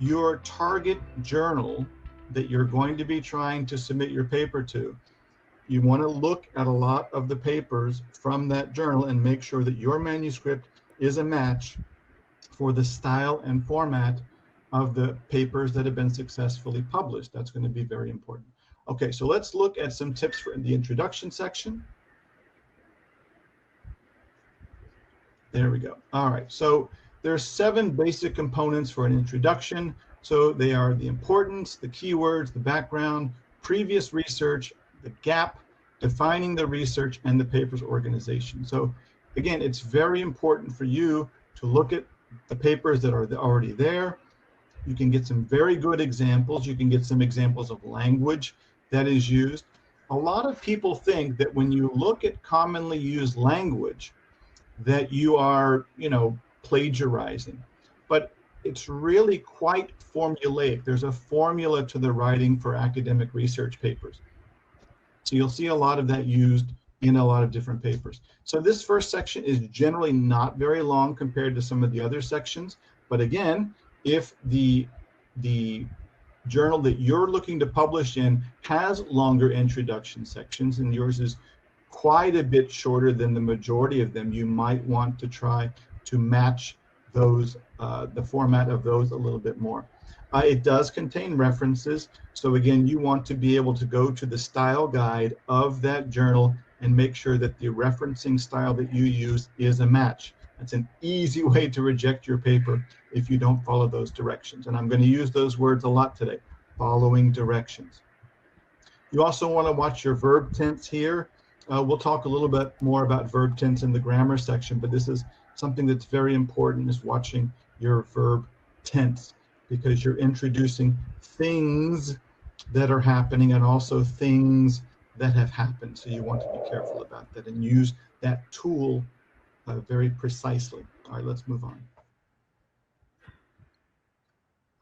your target journal that you're going to be trying to submit your paper to, you want to look at a lot of the papers from that journal and make sure that your manuscript is a match for the style and format of the papers that have been successfully published. That's going to be very important. Okay, so let's look at some tips for the introduction section. There we go. All right, so there's 7 basic components for an introduction. So they are the importance, the keywords, the background, previous research, the gap, defining the research, and the paper's organization. So again, it's very important for you to look at the papers that are already there. You can get some very good examples. You can get some examples of language that is used. A lot of people think that when you look at commonly used language, that you are, plagiarizing. But it's really quite formulaic. There's a formula to the writing for academic research papers. So you'll see a lot of that used in a lot of different papers. So this first section is generally not very long compared to some of the other sections. But again, if the journal that you're looking to publish in has longer introduction sections and yours is quite a bit shorter than the majority of them, you might want to try to match those, the format of those a little bit more. It does contain references. So again, you want to be able to go to the style guide of that journal and make sure that the referencing style that you use is a match. That's an easy way to reject your paper if you don't follow those directions. And I'm going to use those words a lot today, following directions. You also want to watch your verb tense here. We'll talk a little bit more about verb tense in the grammar section, but this is something that's very important, is watching your verb tense, because you're introducing things that are happening and also things that have happened. So you want to be careful about that and use that tool very precisely. All right, let's move on.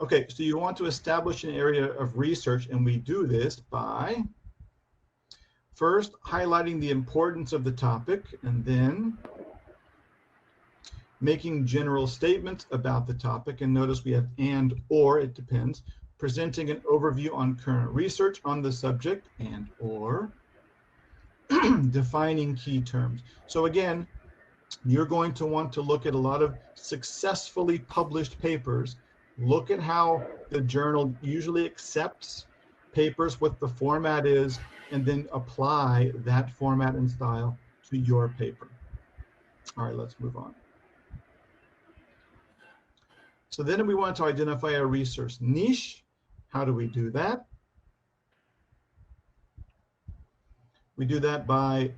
Okay, so you want to establish an area of research, and we do this by first highlighting the importance of the topic, and then making general statements about the topic. And notice we have and or, it depends. Presenting an overview on current research on the subject, and or defining key terms. So again, you're going to want to look at a lot of successfully published papers. Look at how the journal usually accepts papers, what the format is, and then apply that format and style to your paper. All right, let's move on. So then we want to identify a research niche. How do we do that? We do that by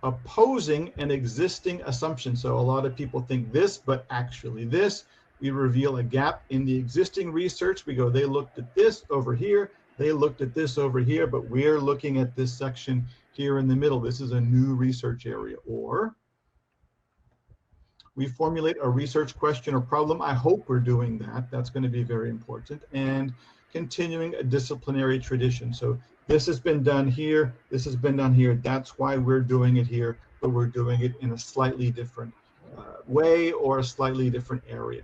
opposing an existing assumption. So a lot of people think this, but actually this. We reveal a gap in the existing research. We go, they looked at this over here, they looked at this over here, but we're looking at this section here in the middle. This is a new research area. Or we formulate a research question or problem. I hope we're doing that. That's going to be very important. And continuing a disciplinary tradition. So this has been done here, this has been done here. That's why we're doing it here, but we're doing it in a slightly different way or a slightly different area.